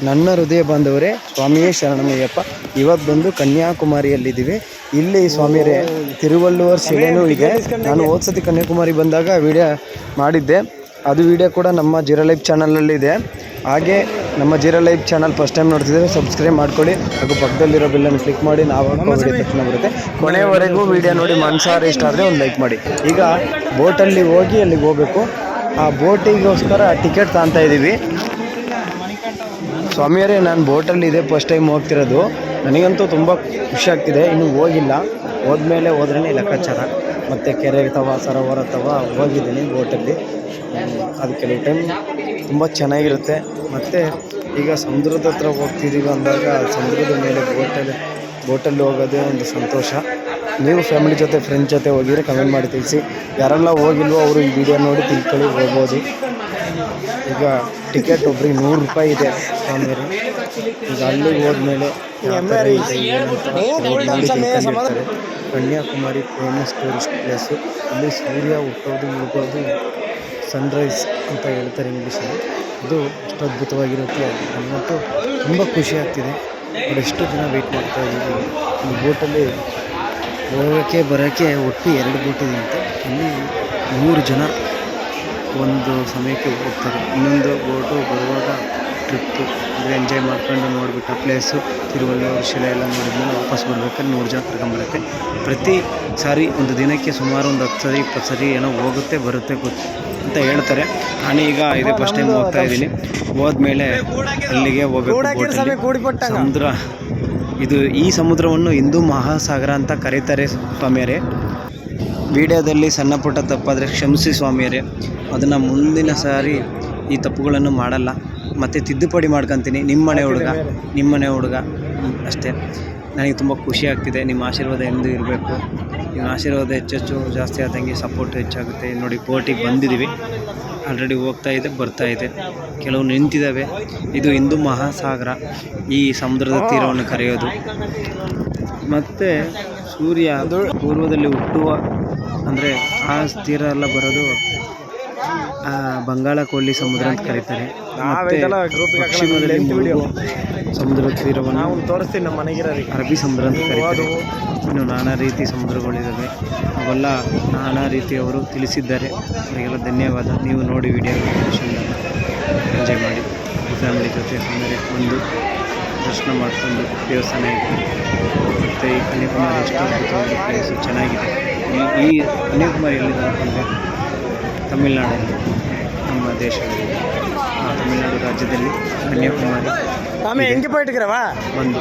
ನನ್ನ ಹೃದಯ ಬಾಂಧವರೇ, ಸ್ವಾಮಿಯೇ ಶರಣಮಯ್ಯಪ್ಪ. ಇವತ್ತು ಬಂದು ಕನ್ಯಾಕುಮಾರಿಯಲ್ಲಿದ್ದೀವಿ. ಇಲ್ಲಿ ಸ್ವಾಮಿಯರೇ ತಿರುವಲ್ಲೂರ್ ಶಿಲೆನೂ ಇದೆ. ನಾನು ಹೋದ್ಸತಿ ಕನ್ಯಾಕುಮಾರಿ ಬಂದಾಗ ವಿಡಿಯೋ ಮಾಡಿದ್ದೆ. ಅದು ವಿಡಿಯೋ ಕೂಡ ನಮ್ಮ ಜೀರೋ ಲೈಫ್ ಚಾನಲಲ್ಲಿದೆ. ಹಾಗೆ ನಮ್ಮ zero life channel first time ನೋಡ್ತಿದ್ರೆ ಸಬ್ಸ್ಕ್ರೈಬ್ ಮಾಡ್ಕೊಳ್ಳಿ ಹಾಗೂ ಪಕ್ಕದಲ್ಲಿರೋ ಬೆಲ್ಲನ್ನು ಕ್ಲಿಕ್ ಮಾಡಿ ನಾವು ವಿಡಿಯೋ ತಕ್ಷಣ ಬರುತ್ತೆ. ಕೊನೆಯವರೆಗೂ ವಿಡಿಯೋ ನೋಡಿ ಮನಸಾರೆ ಇಷ್ಟ ಆದರೆ ಒಂದು ಲೈಕ್ ಮಾಡಿ. ಈಗ ಬೋಟಲ್ಲಿ ಹೋಗಿ ಅಲ್ಲಿಗೆ ಹೋಗಬೇಕು. ಆ ಬೋಟಿಗೋಸ್ಕರ ಟಿಕೆಟ್ ತಗೊತಾ ಇದ್ದೀವಿ. ಸ್ವಾಮಿಯರೇ, ನಾನು ಬೋಟಲ್ಲಿ ಇದೆ ಫಸ್ಟ್ ಟೈಮ್ ಹೋಗ್ತಿರೋದು. ನನಗಂತೂ ತುಂಬ ಖುಷಿ ಆಗ್ತಿದೆ. ಇನ್ನೂ ಹೋಗಿಲ್ಲ, ಹೋದ್ಮೇಲೆ ಹೋದ್ರೇ ಲೆಕ್ಕಾಚಾರ. ಮತ್ತು ಕೆರೆ ಅಥವಾ ಸರೋವರ ಅಥವಾ ಹೋಗಿದ್ದೀನಿ ಬೋಟಲ್ಲಿ. ಅದು ಕೆಲವು ಟೈಮ್ ತುಂಬ ಚೆನ್ನಾಗಿರುತ್ತೆ. ಮತ್ತು ಈಗ ಸಮುದ್ರದ ಹತ್ರ ಹೋಗ್ತಿದ್ದೀವಿ ಅಂದಾಗ ಸಮುದ್ರದ ಮೇಲೆ ಬೋಟಲ್ಲಿ ಹೋಗೋದೇ ಒಂದು ಸಂತೋಷ. ನೀವು ಫ್ಯಾಮಿಲಿ ಜೊತೆ ಫ್ರೆಂಡ್ಸ್ ಜೊತೆ ಹೋಗಿದ್ರೆ ಕಮೆಂಟ್ ಮಾಡಿ ತಿಳಿಸಿ. ಯಾರೆಲ್ಲ ಹೋಗಿಲ್ವೋ ಅವರು ಈ ವಿಡಿಯೋ ನೋಡಿ ತಿಳ್ಕೊಳ್ಳಿ, ಹೋಗ್ಬೋದು. ಈಗ ಟಿಕೆಟ್ ಒಬ್ರಿಗೆ 100 ರೂಪಾಯಿ ಇದೆ ಸ್ವಾಮಿಯರು. ಈಗ ಅಲ್ಲಿಗೆ ಹೋದ್ಮೇಲೆ ಕನ್ಯಾಕುಮಾರಿ ಫೇಮಸ್ ಟೂರಿಸ್ಟ್ ಪ್ಲೇಸು. ಇಲ್ಲಿ ಸೂರ್ಯ ಹುಟ್ಟೋದು ಮುಳುಗೋದು ಸನ್ರೈಸ್ ಅಂತ ಹೇಳ್ತಾರೆ ಇಂಗ್ಲೀಷಲ್ಲಿ. ಅದು ಅಷ್ಟು ಅದ್ಭುತವಾಗಿರುತ್ತೆ. ನನ್ನಂತೂ ತುಂಬ ಖುಷಿ ಆಗ್ತಿದೆ. ಎಷ್ಟು ದಿನ ವೆಯ್ಟ್ ಮಾಡ್ತಾ ಇದ್ದೀವಿ. ಈ ಬೋಟಲ್ಲಿ ಹೋಗೋಕ್ಕೆ ಬರೋಕ್ಕೆ ಒಟ್ಟು 2 ಬೋಟ್ ಇದೆ ಅಂತೆ. ಇಲ್ಲಿ 100 ಜನ ಒಂದು ಸಮಯಕ್ಕೆ ಹೋಗ್ತಾರೆ. ಇನ್ನೊಂದು ಬೋಟು ಬರುವಾಗ ಟ್ರಿಪ್ಪು ಅಂದರೆ ಎಂಜಾಯ್ ಮಾಡ್ಕೊಂಡು ನೋಡಿಬಿಟ್ಟು ಪ್ಲೇಸು ತಿರುವಲ್ಲೂರು ಶಿಲೆ ಎಲ್ಲ ನೋಡಿದ್ಮೇಲೆ ವಾಪಸ್ ಬರ್ಬೇಕಾದ್ರೆ 100 ಜನ ಕರ್ಕೊಂಬರುತ್ತೆ. ಪ್ರತಿ ಸಾರಿ ಒಂದು ದಿನಕ್ಕೆ ಸುಮಾರು ಒಂದು 10 ಸರಿ 20 ಸರಿ ಏನೋ ಹೋಗುತ್ತೆ ಬರುತ್ತೆ ಅಂತ ಹೇಳ್ತಾರೆ. ನಾನು ಈಗ ಇದೇ ಫಸ್ಟ್ ಟೈಮ್ ಹೋಗ್ತಾ ಇದ್ದೀನಿ. ಹೋದ್ಮೇಲೆ ಅಲ್ಲಿಗೆ ಹೋಗಬೇಕು. ಸಮುದ್ರ ಇದು ಈ ಸಮುದ್ರವನ್ನು ಹಿಂದೂ ಮಹಾಸಾಗರ ಅಂತ ಕರೀತಾರೆ ಸ್ವಾಮಿಯರೇ. ವಿಡಿಯೋದಲ್ಲಿ ಸಣ್ಣ ಪುಟ್ಟ ತಪ್ಪಾದರೆ ಕ್ಷಮಿಸಿ ಸ್ವಾಮಿಯರೇ. ಅದನ್ನು ಮುಂದಿನ ಸಾರಿ ಈ ತಪ್ಪುಗಳನ್ನು ಮಾಡಲ್ಲ, ಮತ್ತು ತಿದ್ದುಪಡಿ ಮಾಡ್ಕೊತೀನಿ. ನಿಮ್ಮನೆ ಹುಡುಗ ಅಷ್ಟೇ. ನನಗೆ ತುಂಬ ಖುಷಿ ಆಗ್ತಿದೆ. ನಿಮ್ಮ ಆಶೀರ್ವಾದ ಎಂದು ಇರಬೇಕು. ನಿಮ್ಮ ಆಶೀರ್ವಾದ ಹೆಚ್ಚೆಚ್ಚು ಜಾಸ್ತಿ ಆದಂಗೆ ಸಪೋರ್ಟ್ ಹೆಚ್ಚಾಗುತ್ತೆ. ನೋಡಿ, ಬೋಟಿಗೆ ಬಂದಿದ್ದೀವಿ. ಆಲ್ರೆಡಿ ಹೋಗ್ತಾ ಇದೆ, ಬರ್ತಾ ಇದೆ. ಕೆಲವು ನಿಂತಿದ್ದಾವೆ. ಇದು ಹಿಂದೂ ಮಹಾಸಾಗರ, ಈ ಸಮುದ್ರದ ತೀರವನ್ನು ಕರೆಯೋದು. ಮತ್ತು ಸೂರ್ಯ ಪೂರ್ವದಲ್ಲಿ ಹುಟ್ಟುವ ಅಂದರೆ ಆ ತೀರ ಎಲ್ಲ ಬರೋದು ಬಂಗಾಳ ಕೊಲ್ಲಿ ಸಮುದ್ರ ಅಂತ ಕರೀತಾರೆ. ಪಶ್ಚಿಮದಲ್ಲಿ ಸಮುದ್ರ ತೀರವನ್ನು ತೋರಿಸ್ತೀನಿ ನಮ್ಮ ಮನೆಗಿರೋ ಅರಬ್ಬಿ ಸಮುದ್ರ ಅಂತ ಕರೀತಾರೆ. ಇನ್ನು ನಾನಾ ರೀತಿ ಸಮುದ್ರಗಳಿದ್ದಾವೆ. ಅವೆಲ್ಲ ನಾನಾ ರೀತಿಯವರು ತಿಳಿಸಿದ್ದಾರೆ. ಅವರಿಗೆಲ್ಲ ಧನ್ಯವಾದ. ನೀವು ನೋಡಿ ವಿಡಿಯೋ ಎಂಜಾಯ್ ಮಾಡಿ. ಫ್ಯಾಮಿಲಿ ಜೊತೆ ಸುಮ್ಮನೆ ಒಂದು ದರ್ಶನ ಮಾಡಿಕೊಂಡು ದೇವಸ್ಥಾನ ಇದೆ. ಮತ್ತು ಈ ಕನ್ಯಾಕುಮಾರಿ ಎಷ್ಟು ಅದ್ಭುತವಾದ ಪ್ಲೇಸು, ಚೆನ್ನಾಗಿದೆ. ಈ ಕನ್ಯಾಕುಮಾರಿ ಎಲ್ಲಿದೆ ಅಂತಂದರೆ ತಮಿಳುನಾಡಲ್ಲಿ, ನಮ್ಮ ದೇಶದಲ್ಲಿ ತಮಿಳುನಾಡು ರಾಜ್ಯದಲ್ಲಿ ಕನ್ಯಾಕುಮಾರಿ ಬಂದು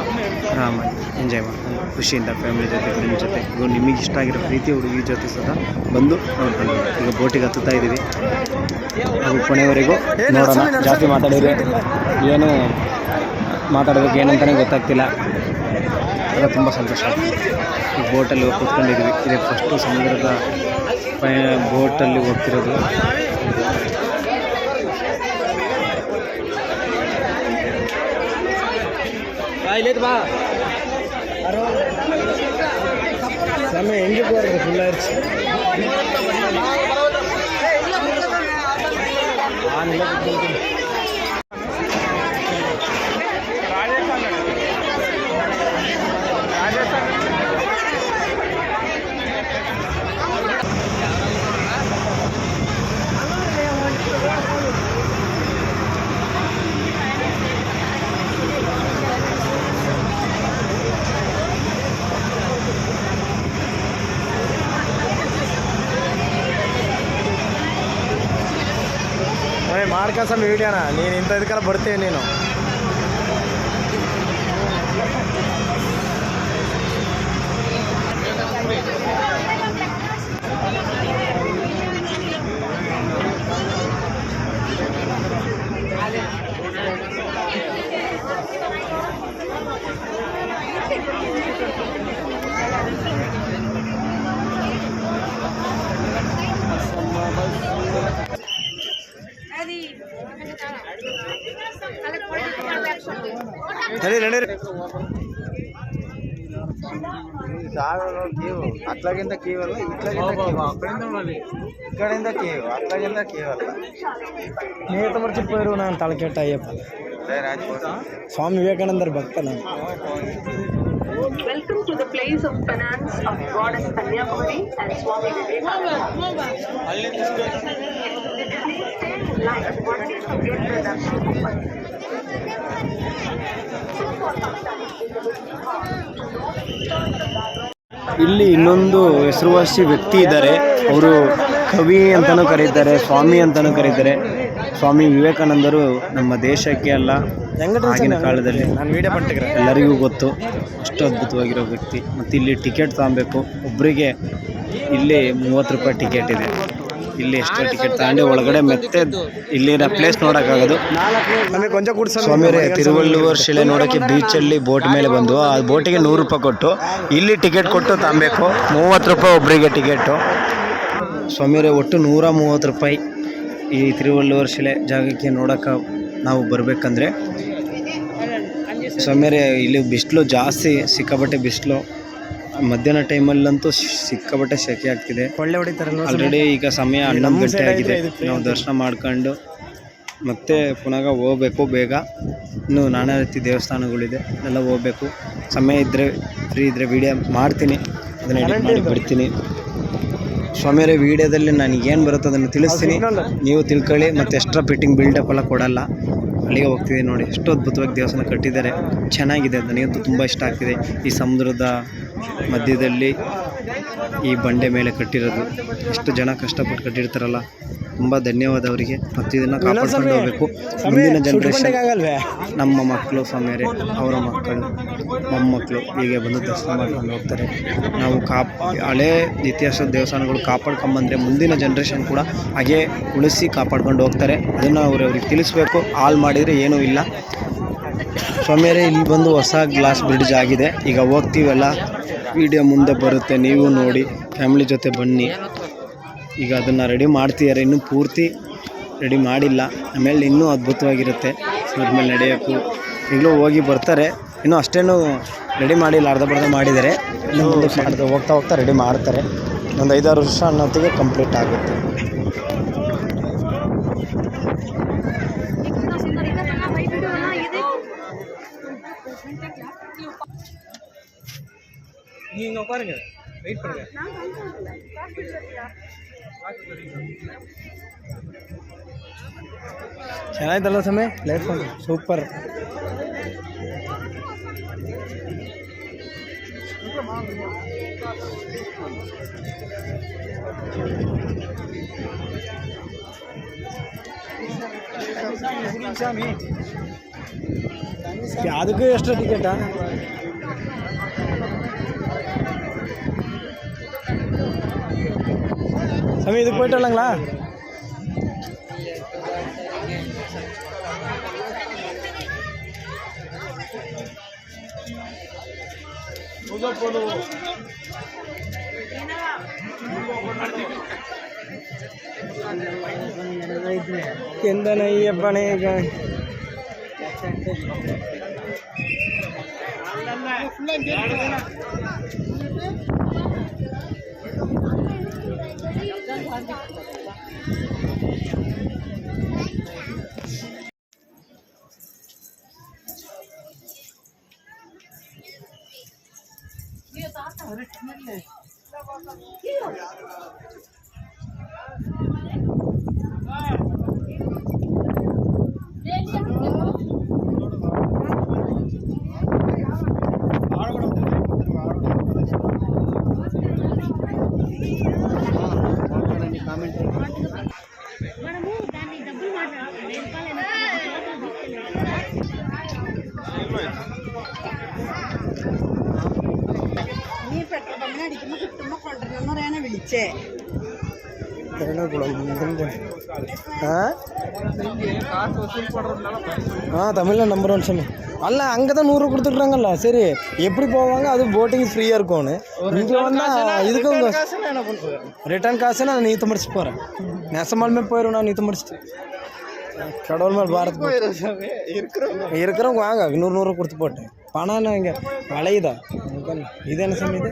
ಆರಾಮಾಗಿ ಎಂಜಾಯ್ ಮಾಡ್ಕೊಂಡು ಖುಷಿಯಿಂದ ಫ್ಯಾಮಿಲಿ ಜೊತೆ ಫ್ರೆಂಡ್ಸ್ ಜೊತೆ ನಿಮಗೆ ಇಷ್ಟ ಆಗಿರೋ ಪ್ರೀತಿ ಹುಡುಗಿ ಜೊತೆ ಸಹ ಬಂದು ನೋಡ್ಕೊಂಡು ಈಗ ಬೋಟಿಗೆ ಹತ್ತುತ್ತಾ ಇದ್ದೀವಿ. ಹಾಗೂ ಕೊನೆಯವರೆಗೂ ನೋಡೋಣ. ಜಾಸ್ತಿ ಮಾತಾಡಿದ್ರೆ ಏನು ಮಾತಾಡೋದಕ್ಕೆ ಏನಂತಲೇ ಗೊತ್ತಾಗ್ತಿಲ್ಲ. ಅದು ತುಂಬ ಸಂತೋಷ. ಈ ಬೋಟಲ್ಲಿ ಹೋಗಿ ಕೂತ್ಕೊಂಡಿದ್ದೀವಿ. ಇದೇ ಫಸ್ಟು ಸಮುದ್ರದ ಬೋಟಲ್ಲಿ ಹೋಗ್ತಿರೋದು. ಸಮಯ ಹೆಂಗೆ ಬರೋದು ಫುಲ್ ಆಯ್ತು. ಮಾಡ್ಕೊಂಡು ವಿಡಿಯೋನ ನೀನು ಇಂಥದಕ್ಕೆಲ್ಲ ಬರ್ತೀವಿ ನೀನು. అట్లాగింత కేవల ఇక్కడింత కేవ అట్లాగింత కేవల నేత మర్చిపోయారు ನಾನು ತಲೆಕೆಟ್ಟ ಅಯ್ಯಪ್ಪ. ಸ್ವಾಮಿ ವಿವೇಕಾನಂದರ ಭಕ್ತ ನಾವು. Welcome to the place of penance of Goddess Kanyakumari and Swami Vivekananda. Life only to get the darshan open. ಇಲ್ಲಿ ಇನ್ನೊಂದು ಹೆಸರುವಾಸಿ ವ್ಯಕ್ತಿ ಇದ್ದಾರೆ. ಅವರು ಕವಿ ಅಂತಲೂ ಕರೀತಾರೆ, ಸ್ವಾಮಿ ಅಂತಲೂ ಕರೀತಾರೆ. ಸ್ವಾಮಿ ವಿವೇಕಾನಂದರು ನಮ್ಮ ದೇಶಕ್ಕೆ ಅಲ್ಲ, ಆಗಿನ ಕಾಲದಲ್ಲಿ ಎಲ್ಲರಿಗೂ ಗೊತ್ತು. ಅಷ್ಟು ಅದ್ಭುತವಾಗಿರೋ ವ್ಯಕ್ತಿ. ಮತ್ತು ಇಲ್ಲಿ ಟಿಕೆಟ್ ತಗೊಬೇಕು ಒಬ್ಬರಿಗೆ. ಇಲ್ಲಿ 30 ರೂಪಾಯಿ ಟಿಕೆಟ್ ಇದೆ. ಇಲ್ಲಿ ಎಷ್ಟೋ ಟಿಕೆಟ್ ತಗೊಂಡು ಒಳಗಡೆ ಮತ್ತೆ ಇಲ್ಲಿನ ಪ್ಲೇಸ್ ನೋಡೋಕ್ಕಾಗೋದು. ಸ್ವಾಮಿಯರೇ, ತಿರುವಳ್ಳುವರ್ ಶಿಲೆ ನೋಡೋಕ್ಕೆ ಬೀಚಲ್ಲಿ ಬೋಟ್ ಮೇಲೆ ಬಂದು ಆ ಬೋಟಿಗೆ 100 ರೂಪಾಯಿ ಕೊಟ್ಟು ಇಲ್ಲಿ ಟಿಕೆಟ್ ಕೊಟ್ಟು ತಗೊಬೇಕು. 30 ರೂಪಾಯಿ ಒಬ್ಬರಿಗೆ ಟಿಕೆಟು. ಸ್ವಾಮಿಯರೇ, ಒಟ್ಟು 130 ರೂಪಾಯಿ ಈ ತಿರುವಳ್ಳುವರ್ ಶಿಲೆ ಜಾಗಕ್ಕೆ ನೋಡೋಕೆ ನಾವು ಬರಬೇಕಂದ್ರೆ. ಸ್ವಾಮಿಯರೇ, ಇಲ್ಲಿ ಬಿಸಿಲು ಜಾಸ್ತಿ, ಸಿಕ್ಕಾಪಟ್ಟೆ ಬಿಸಿಲು. ಮಧ್ಯಾಹ್ನ ಟೈಮಲ್ಲಂತೂ ಸಿಕ್ಕಾಪಟ್ಟೆ ಸೆಕೆ ಆಗ್ತಿದೆ. ಒಳ್ಳೆ ಹೊಡಿತಾರಲ್ಲ. ಆಲ್ರೆಡಿ ಈಗ ಸಮಯ 11 ಗಂಟೆ ಆಗಿದೆ. ನಾವು ದರ್ಶನ ಮಾಡ್ಕೊಂಡು ಮತ್ತೆ ಪುನಃ ಹೋಗ್ಬೇಕು ಬೇಗ. ಇನ್ನು ನಾನಾ ರೀತಿ ದೇವಸ್ಥಾನಗಳಿದೆ, ಎಲ್ಲ ಹೋಗ್ಬೇಕು. ಸಮಯ ಇದ್ದರೆ, ಫ್ರೀ ಇದ್ದರೆ ವೀಡಿಯೋ ಮಾಡ್ತೀನಿ, ಅದನ್ನು ಎಡಿಟ್ ಮಾಡಿ ಬಿಡ್ತೀನಿ. ಸ್ವಾಮಿಯರೇ, ವೀಡಿಯೋದಲ್ಲಿ ನನಗೇನು ಬರುತ್ತೋ ಅದನ್ನು ತಿಳಿಸ್ತೀನಿ, ನೀವು ತಿಳ್ಕೊಳ್ಳಿ. ಮತ್ತು ಎಕ್ಸ್ಟ್ರಾ ಫಿಟ್ಟಿಂಗ್ ಬಿಲ್ಡಪ್ ಎಲ್ಲ ಕೊಡಲ್ಲ. ಅಲ್ಲಿಗೆ ಹೋಗ್ತಿದೆ ನೋಡಿ, ಎಷ್ಟು ಅದ್ಭುತವಾಗಿ ದೇವಸ್ಥಾನ ಕಟ್ಟಿದ್ದಾರೆ. ಚೆನ್ನಾಗಿದೆ, ನನಗಂತೂ ತುಂಬ ಇಷ್ಟ ಆಗ್ತಿದೆ. ಈ ಸಮುದ್ರದ ಮಧ್ಯದಲ್ಲಿ ಈ ಬಂಡೆ ಮೇಲೆ ಕಟ್ಟಿರೋದು, ಎಷ್ಟು ಜನ ಕಷ್ಟಪಟ್ಟು ಕಟ್ಟಿರ್ತಾರಲ್ಲ, ತುಂಬ ಧನ್ಯವಾದ ಅವರಿಗೆ. ಮತ್ತು ಇದನ್ನು ಕಾಪಾಡ್ಕೊಂಡು ಹೋಗಬೇಕು. ಮುಂದಿನ ಜನ್ರೇಷನ್, ನಮ್ಮ ಮಕ್ಕಳು ಸ್ವಾಮಿಯರೇ, ಅವರ ಮಕ್ಕಳು, ಮೊಮ್ಮಕ್ಕಳು ಹೀಗೆ ಬಂದು ದರ್ಶನ ಮಾಡ್ಕೊಂಡು ಹೋಗ್ತಾರೆ. ನಾವು ಹಳೇ ಇತಿಹಾಸದ ದೇವಸ್ಥಾನಗಳು ಕಾಪಾಡ್ಕೊಂಬಂದರೆ ಮುಂದಿನ ಜನ್ರೇಷನ್ ಕೂಡ ಹಾಗೆ ಉಳಿಸಿ ಕಾಪಾಡ್ಕೊಂಡು ಹೋಗ್ತಾರೆ. ಅದನ್ನು ಅವ್ರಿಗೆ ತಿಳಿಸ್ಬೇಕು. ಹಾಳು ಮಾಡಿದರೆ ಏನೂ ಇಲ್ಲ. ಸ್ವಾಮಿಯರೇ, ಇಲ್ಲಿ ಬಂದು ಹೊಸ ಗ್ಲಾಸ್ ಬ್ರಿಡ್ಜ್ ಆಗಿದೆ. ಈಗ ಹೋಗ್ತೀವಲ್ಲ, ವಿಡಿಯೋ ಮುಂದೆ ಬರುತ್ತೆ, ನೀವು ನೋಡಿ, ಫ್ಯಾಮಿಲಿ ಜೊತೆ ಬನ್ನಿ. ಈಗ ಅದನ್ನು ರೆಡಿ ಮಾಡ್ತಿದ್ದಾರೆ, ಇನ್ನೂ ಪೂರ್ತಿ ರೆಡಿ ಮಾಡಿಲ್ಲ. ಆಮೇಲೆ ಇನ್ನೂ ಅದ್ಭುತವಾಗಿರುತ್ತೆ. ಅದ್ರ ಮೇಲೆ ನಡೆಯೋಕ್ಕೂ ಈಗಲೂ ಹೋಗಿ ಬರ್ತಾರೆ. ಇನ್ನೂ ಅಷ್ಟೇನು ರೆಡಿ ಮಾಡಿಲ್ಲ, ಅರ್ಧ ಮಾಡಿದ್ದಾರೆ. ಇನ್ನು ಮುಂದೆ ಹೋಗ್ತಾ ರೆಡಿ ಮಾಡ್ತಾರೆ. ಒಂದು 5-6 ವರ್ಷ ಅನ್ನೋತ್ತಿಗೆ ಕಂಪ್ಲೀಟ್ ಆಗುತ್ತೆ. ಚೆನ್ನಾಯ್ತಲ್ಲ ಸಮಯ, ಪ್ಲೇಟ್ಫಾರ್ಮ್ ಸೂಪರ್. ಅದಕ್ಕೂ ಎಷ್ಟು ಟಿಕೆಟಾ? ಸಮಯ ಇದಕ್ಕೆ போயிட்டலாங்களா? ಎಂದನಯ್ಯಪ್ಪನೇ ಈಗ தமிழில் நம்பர் 1 சொல்லு. அல்ல அங்கே தான் 100 கொடுத்துட்றாங்கல்ல. சரி, எப்படி போவாங்க? அது போட்டிங் ஃப்ரீயாக இருக்கும்னு. இங்கே வந்தால் இதுக்கு ரிட்டர்ன் காசுன்னா நான் நீத்த முடிச்சு போகிறேன். நெசமாலுமே போயிடும். நான் நீத்த முடிச்சுட்டு கடவுள் மேல் பாரத் இருக்கிறவங்க வாங்க. 100 கொடுத்து போட்டேன். பணம் இங்கே வளையுதா? இது என்ன சமயம்? இது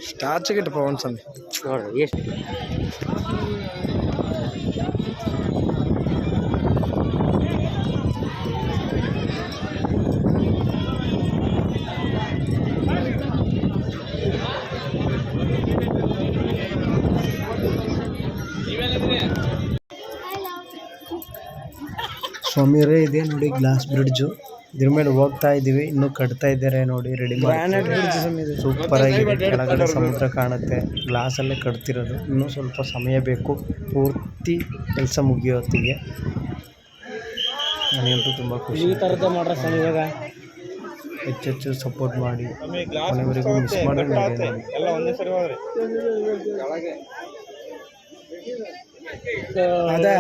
ಸ್ಟಾರ್ಚ್ ಗಿಟ್ಟ ಪವನ್ ಸ್ವಾಮಿ ನೋಡ್ರಿ ಎಷ್ಟು ಸ್ವಾಮಿಯರೇ ಇದೆ ನೋಡಿ ಗ್ಲಾಸ್ ಬ್ರಿಡ್ಜು. ಇದ್ರ ಮೇಲೆ ಹೋಗ್ತಾ ಇದ್ದೀವಿ, ಇನ್ನೂ ಕಟ್ತಾ ಇದ್ದಾರೆ ನೋಡಿ, ರೆಡಿ ಮಾಡಿ. ಸೂಪರ್ ಆಗಿದೆ, ಕೆಳಗಡೆ ಸಮುದ್ರ ಕಾಣುತ್ತೆ, ಗ್ಲಾಸಲ್ಲೇ ಕಟ್ತಿರೋದು. ಇನ್ನೂ ಸ್ವಲ್ಪ ಸಮಯ ಬೇಕು ಪೂರ್ತಿ ಕೆಲಸ ಮುಗಿಯೋತ್ತಿಗೆ. ನನಗಂತೂ ತುಂಬ ಖುಷಿ. ಈ ಥರದ್ದು ಮಾಡ್ರೆ ಸರ್ ಇವಾಗ ಹೆಚ್ಚೆಚ್ಚು ಸಪೋರ್ಟ್ ಮಾಡಿ ಕೊನೆವರೆಗೂ ಮಿಸ್ ಮಾಡೋದು ಎಲ್ಲ ಒಂದೇ ಸರಿ ಹೋದ್ರಿ ಅದೇ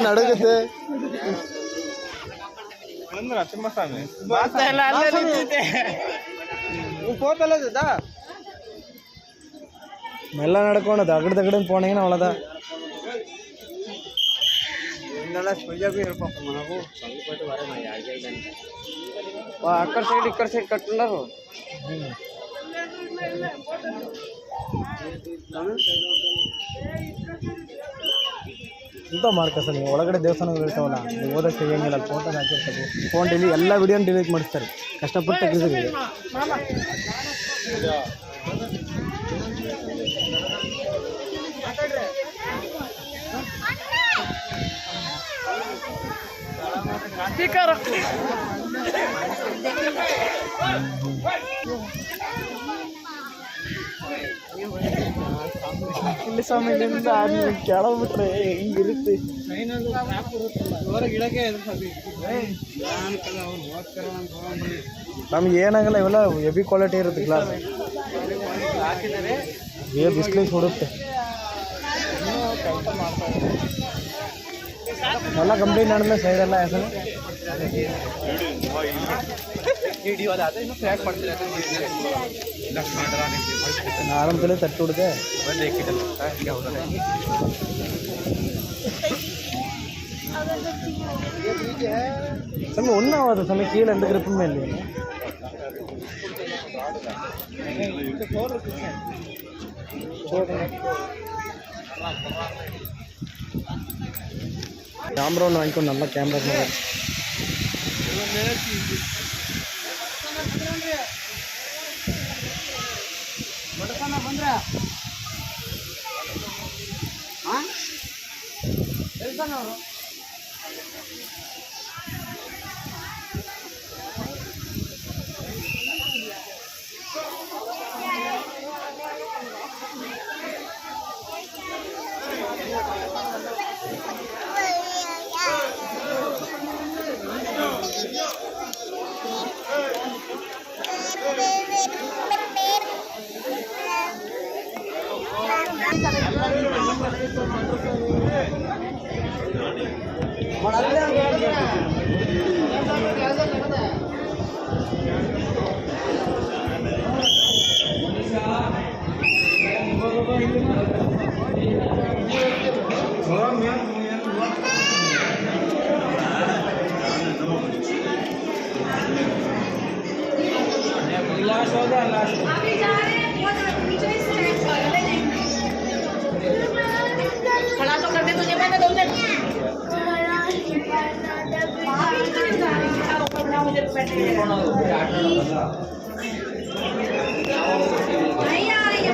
ನಡುಗುತ್ತೆ மெல்ல நடக்கணும் தகடு தகடுன்னு போனீங்கன்னா அவ்வளோதான். అక్కడ సైడ్ ఇక్కడ సైడ్ కట్టున్నారు ಎಂತ ಮಾಡ್ಕ ಸರ್ ನೀವು ಒಳಗಡೆ ದೇವಸ್ಥಾನಗಳು ಇರ್ತಾವಲ್ಲ, ಓದಕ್ಕೆ ತೆಗಿಯಂಗಿಲ್ಲ, ಫೋಟೋ ಹಾಕಿರ್ತಾರೆ, ಫೋನ್ ಎಲ್ಲ ವಿಡಿಯೋನ ಡಿಲೀಟ್ ಮಾಡಿಸ್ತಾರೆ, ಕಷ್ಟಪಟ್ಟು ತೆಗೆದಿದ್ದೀವಿ. ಇಲ್ಲಿ ಸ್ವಾಮಿಯಿಂದ ಕೆಳಬಿಟ್ರೆ ಹಿಂಗಿರುತ್ತೆ. ನಮ್ಗೆ ಏನಾಗಲ್ಲ, ಇವೆಲ್ಲ ಹೆವಿ ಕ್ವಾಲಿಟಿ ಇರುತ್ತೆ ಗ್ಲಾಸ್. ಬಿಸಿಲಿಗೆ ಕೊಡುತ್ತೆ ಎಲ್ಲ ಕಂಪ್ಲೀಟ್ ಮಾಡಿದ್ಮೇಲೆ ಸೈಡೆಲ್ಲ ಹೆಸರು ಆರಂಭದಲ್ಲೇ ತಟ್ಟು ಹುಡುಗೆ സമയം ഒന്നാവാതെ സമയം കീഴെ എന്ത് ഗ്രിപ്പുമല്ലേ ക്യാമറ ഒന്ന് വാങ്ങിക്കൊണ്ട് നല്ല ക്യാമറ खड़ा तो करने तुझे मैंने 2 मिनट नहीं आ रही है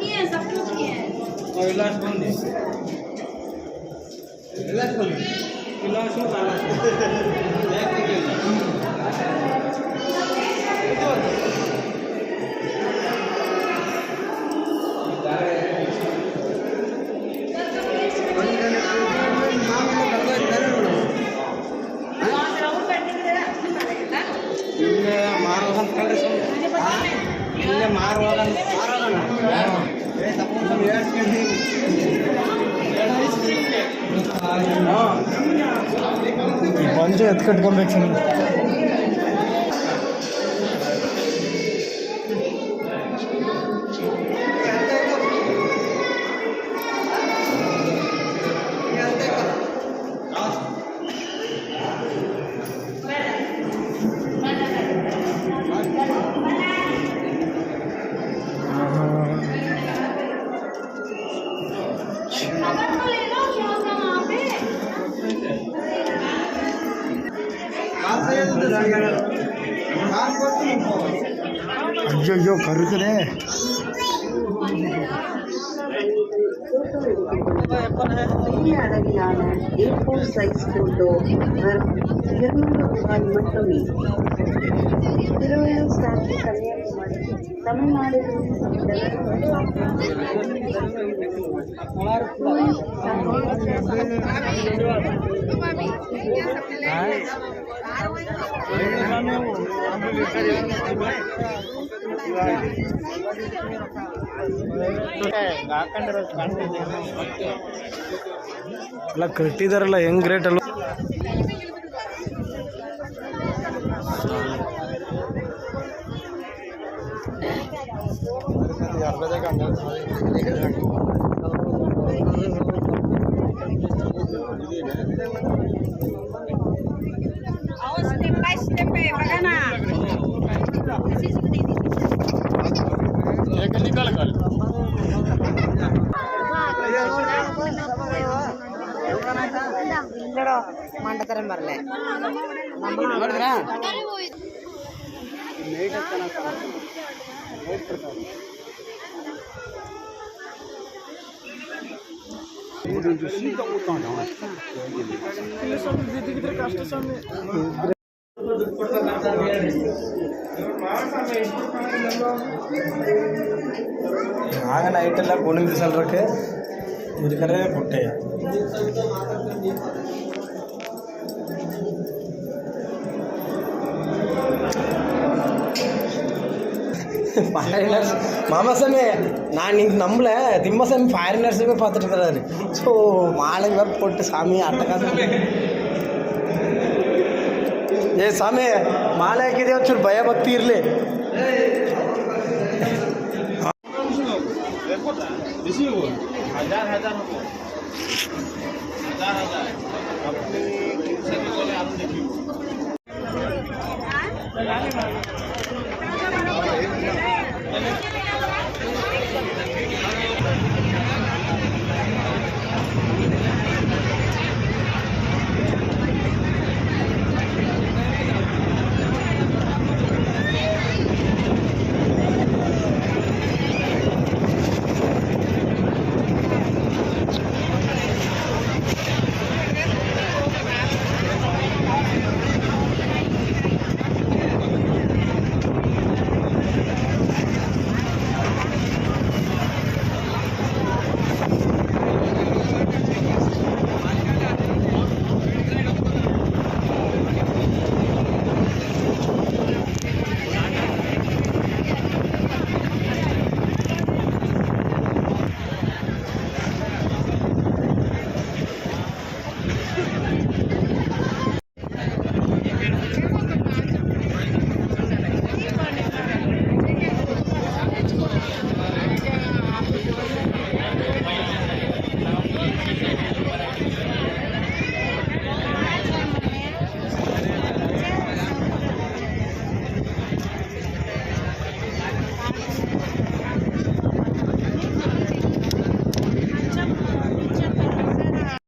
है सब कुछ है गिलास बंद है गिलास बंद गिलास में ताला ಮಾರುವಾಗ ಬಂದು ಎತ್ತು ಕಟ್ಕೊಬೇಕು ಸರ್. ಅಯ್ಯೋ ಕರುಕದೆ அளவிலான A4 சைஸ் போட்டோ ரூபாய் மட்டுமே. திருவள்ளூர் ஸ்டாச்சு கன்னியாகுமரி தமிழ்நாடு. ಎಲ್ಲ ಕಟ್ಟಿದಾರಲ್ಲ ಹೆಂಗ್ ರೇಟ್ ಅಲ್ಲ. ಮಂಡತರಂ ಬರಲೆ ಆಗ ನೈಟೆಲ್ಲ ಗೋಣಿಗೆ ಬಿಸಲ್ರಕ್ಕೆ ಇದಕ್ಕರೆ ಕೊಟ್ಟೆ ஃபாரினர்ஸ் மாமா சாமி நான் நீங்கள் நம்பல திம்மசாமி ஃபாரினர்ஸுமே பார்த்துட்டு இருக்கிறாரு. ஸோ மாலை வேறு போட்டு சாமி அட்டகாசம். ಏ ಸ್ವಾಮಿ ಮಾಲೆ ಹಾಕಿದೆ ಒಂಚೂರು ಭಯ ಭಕ್ತಿ ಇರಲಿ.